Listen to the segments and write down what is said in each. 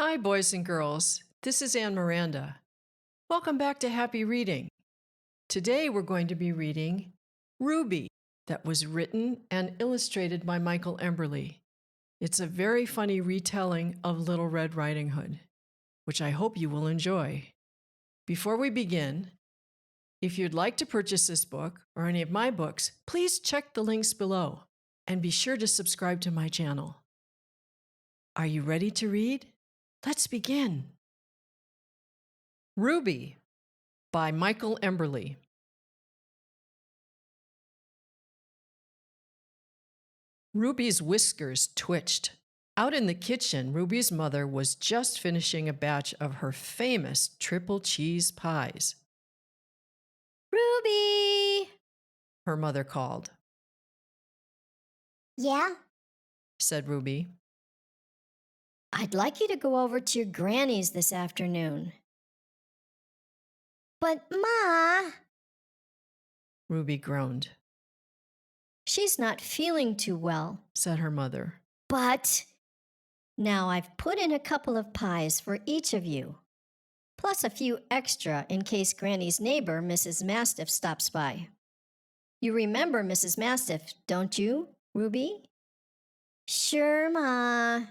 Hi, boys and girls. This is Miranda. Welcome back to Happy Reading. Today we're going to be reading Ruby, that was written and illustrated by Michael Emberley. It's a very funny retelling of Little Red Riding Hood, which I hope you will enjoy. Before we begin, if you'd like to purchase this book or any of my books, please check the links below and be sure to subscribe to my channel. Are you ready to read? Let's begin. Ruby by Michael Emberley. Ruby's whiskers twitched. Out in the kitchen, Ruby's mother was just finishing a batch of her famous triple cheese pies. Ruby! Her mother called. Yeah? Said Ruby. I'd like you to go over to your granny's this afternoon. But, Ma, Ruby groaned. she's not feeling too well. Said her mother. But now I've put in a couple of pies for each of you, plus a few extra in case Granny's neighbor, Mrs. Mastiff, stops by. You remember Mrs. Mastiff, don't you, Ruby? Sure, Ma.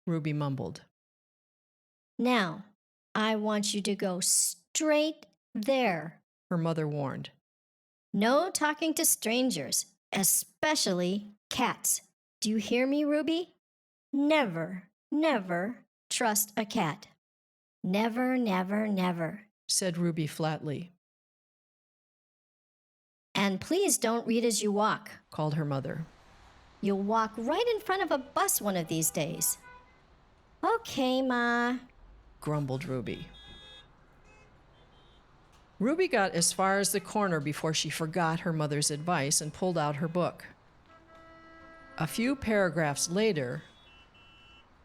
Ruby mumbled. Now, I want you to go straight there. Her mother warned. No talking to strangers, especially cats. Do you hear me, Ruby? Never, never trust a cat. Never, never, never. Said Ruby flatly. And please don't read as you walk. Called her mother. You'll walk right in front of a bus one of these days. Okay, Ma. Grumbled Ruby. Ruby got as far as the corner before she forgot her mother's advice and pulled out her book. A few paragraphs later,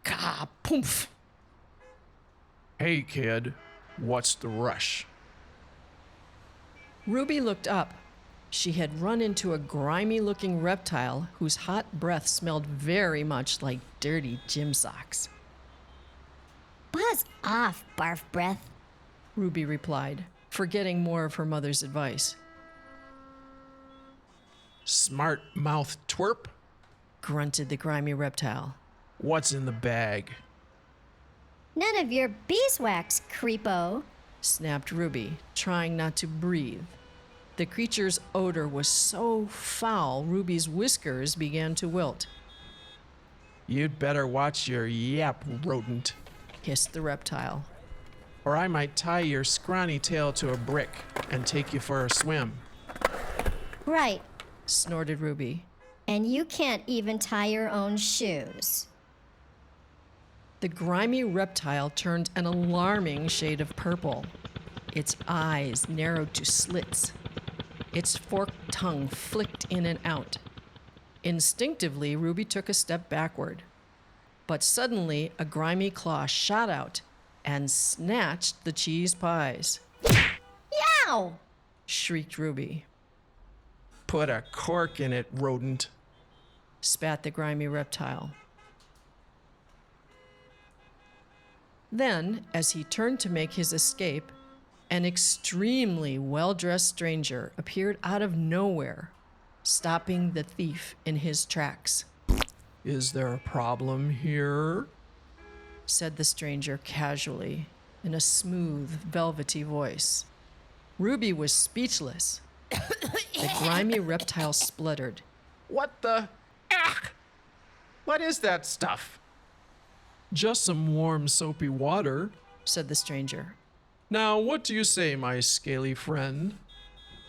ka-poomph! Hey, kid, what's the rush? Ruby looked up. She had run into a grimy-looking reptile whose hot breath smelled very much like dirty gym socks. Buzz off, barf breath. Ruby replied, forgetting more of her mother's advice. Smart mouth twerp? Grunted the grimy reptile. What's in the bag? None of your beeswax, creepo. Snapped Ruby, trying not to breathe. The creature's odor was so foul, Ruby's whiskers began to wilt. You'd better watch your yap, rodent, Hissed the reptile. or I might tie your scrawny tail to a brick and take you for a swim. Right, Snorted Ruby. and you can't even tie your own shoes. The grimy reptile turned an alarming shade of purple. Its eyes narrowed to slits. Its forked tongue flicked in and out. Instinctively, Ruby took a step backward. But suddenly, a grimy claw shot out and snatched the cheese pies. Yow! Shrieked Ruby. Put a cork in it, rodent. Spat the grimy reptile. Then, as he turned to make his escape, an extremely well-dressed stranger appeared out of nowhere, stopping the thief in his tracks. Is there a problem here? Said the stranger casually, in a smooth, velvety voice. Ruby was speechless. The grimy reptile spluttered. What the? Ah! What is that stuff? Just some warm, soapy water. Said the stranger. Now, what do you say, my scaly friend?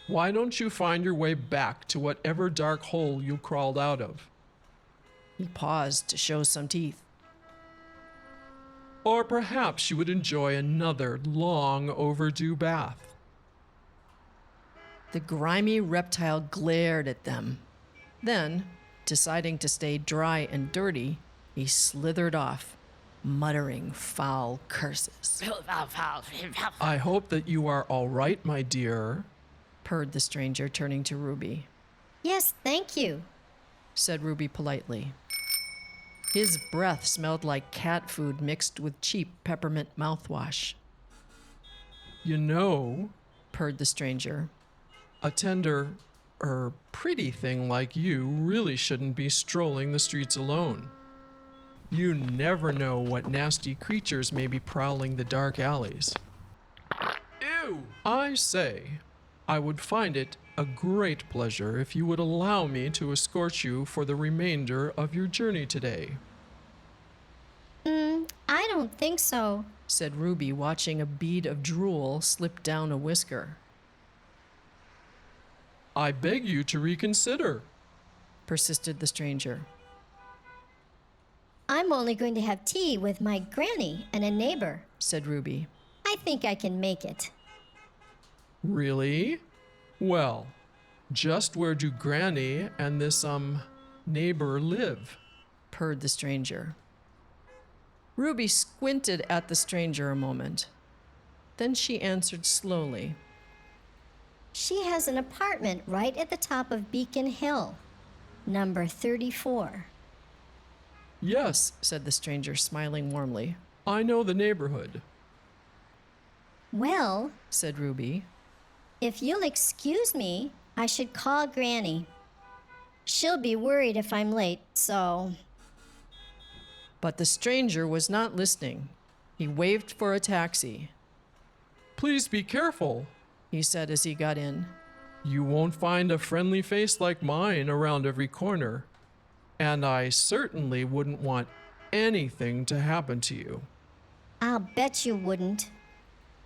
Why don't you find your way back to whatever dark hole you crawled out of? He paused to show some teeth. Or perhaps you would enjoy another long overdue bath. The grimy reptile glared at them. Then, deciding to stay dry and dirty, he slithered off, muttering foul curses. I hope that you are all right, my dear, Purred the stranger, turning to Ruby. Yes, thank you. Said Ruby politely. His breath smelled like cat food mixed with cheap peppermint mouthwash. You know, Purred the stranger. a tender, pretty thing like you really shouldn't be strolling the streets alone. You never know what nasty creatures may be prowling the dark alleys. Ew! I say, I would find it a great pleasure if you would allow me to escort you for the remainder of your journey today, I don't think so. Said Ruby, watching a bead of drool slip down a whisker. I beg you to reconsider. Persisted the stranger. I'm only going to have tea with my granny and a neighbor. Said Ruby. I think I can make it. Really? Well, just where do Granny and this, neighbor live? Purred the stranger. Ruby squinted at the stranger a moment. Then she answered slowly. She has an apartment right at the top of Beacon Hill, number 34. Yes, said the stranger, smiling warmly. I know the neighborhood. Well, Said Ruby. if you'll excuse me, I should call Granny. She'll be worried if I'm late, so... But the stranger was not listening. He waved for a taxi. Please be careful. He said as he got in. You won't find a friendly face like mine around every corner. And I certainly wouldn't want anything to happen to you. I'll bet you wouldn't.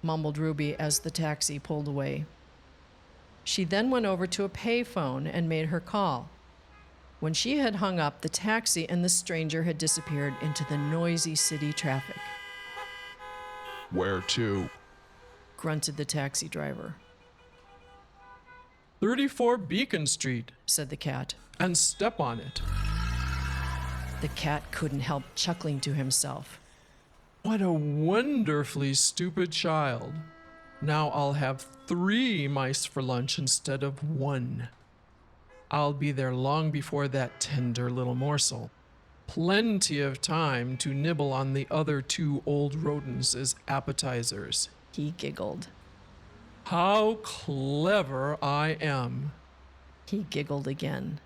Mumbled Ruby as the taxi pulled away. She then went over to a payphone and made her call. When she had hung up, the taxi and the stranger had disappeared into the noisy city traffic. Where to? Grunted the taxi driver. 34 Beacon Street, Said the cat. and step on it. The cat couldn't help chuckling to himself. What a wonderfully stupid child. Now I'll have 3 mice for lunch instead of 1. I'll be there long before that tender little morsel. Plenty of time to nibble on the other 2 old rodents as appetizers. He giggled. How clever I am. He giggled again.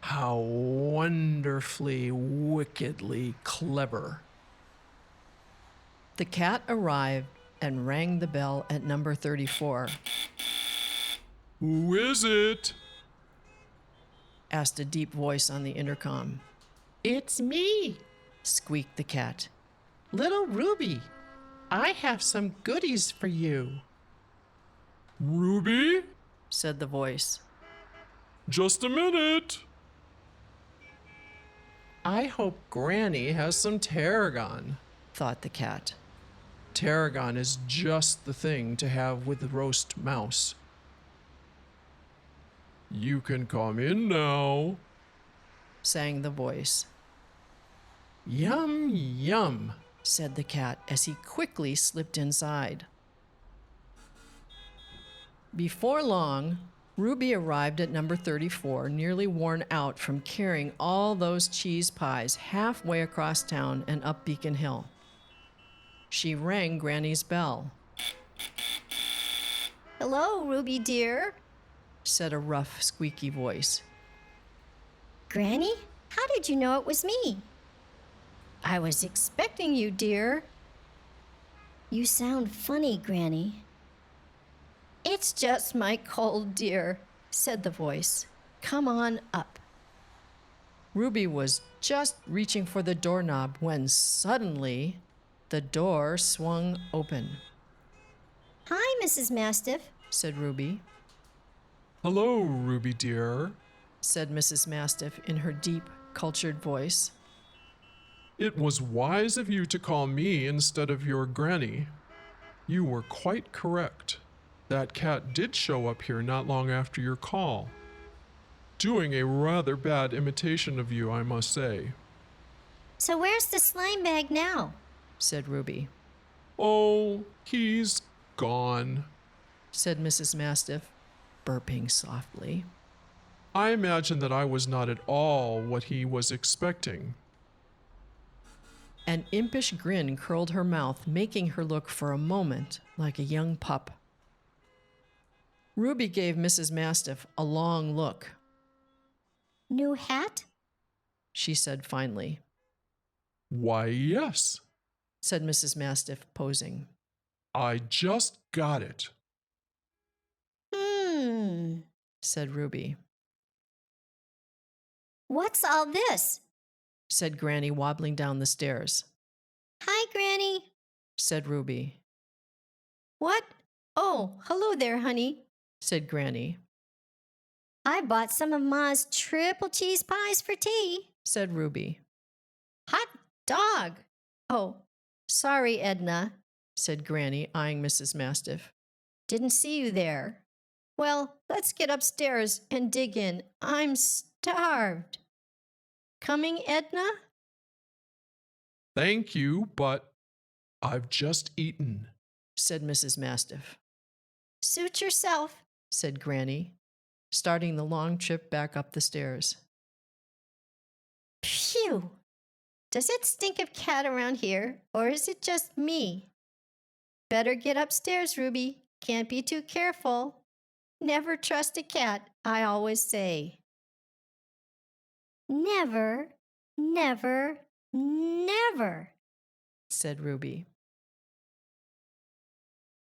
How wonderfully, wickedly clever. The cat arrived and rang the bell at number 34. Who is it? Asked a deep voice on the intercom. It's me, Squeaked the cat. little Ruby. I have some goodies for you. Ruby? Said the voice. Just a minute. I hope Granny has some tarragon. Thought the cat. Tarragon is just the thing to have with the roast mouse. You can come in now. Sang the voice. Yum, yum. Said the cat as he quickly slipped inside. Before long, Ruby arrived at number 34, nearly worn out from carrying all those cheese pies halfway across town and up Beacon Hill. She rang Granny's bell. Hello, Ruby dear. Said a rough, squeaky voice. Granny, how did you know it was me? I was expecting you, dear. You sound funny, Granny. It's just my cold, dear, said the voice. Come on up. Ruby was just reaching for the doorknob when suddenly the door swung open. Hi, Mrs. Mastiff. Said Ruby. Hello, Ruby dear. Said Mrs. Mastiff in her deep, cultured voice. It was wise of you to call me instead of your Granny. You were quite correct. That cat did show up here not long after your call. Doing a rather bad imitation of you, I must say. So where's the slime bag now? Said Ruby. Oh, he's gone. Said Mrs. Mastiff, burping softly. I imagine that I was not at all what he was expecting. An impish grin curled her mouth, making her look for a moment like a young pup. Ruby gave Mrs. Mastiff a long look. New hat? She said finally. Why, yes. Said Mrs. Mastiff, posing. I just got it. Said Ruby. What's all this? Said Granny, wobbling down the stairs. Hi, Granny. Said Ruby. What? Oh, hello there, honey. Said Granny. I bought some of Ma's triple cheese pies for tea. Said Ruby. Hot dog. Oh, sorry, Edna. Said Granny, eyeing Mrs. Mastiff. Didn't see you there. Well, let's get upstairs and dig in. I'm starved. Coming, Edna? Thank you, but I've just eaten. Said Mrs. Mastiff. Suit yourself. Said Granny, starting the long trip back up the stairs. Phew. Does it stink of cat around here, or is it just me? Better get upstairs, Ruby. Can't be too careful. Never trust a cat, I always say. Never, never, never, said Ruby.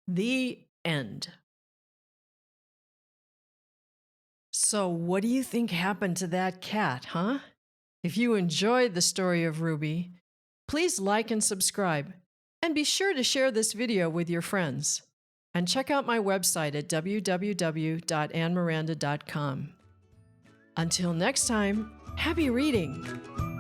The end. So, what do you think happened to that cat, huh? If you enjoyed the story of Ruby, please like and subscribe, and be sure to share this video with your friends. And check out my website at www.annemiranda.com. Until next time, happy reading!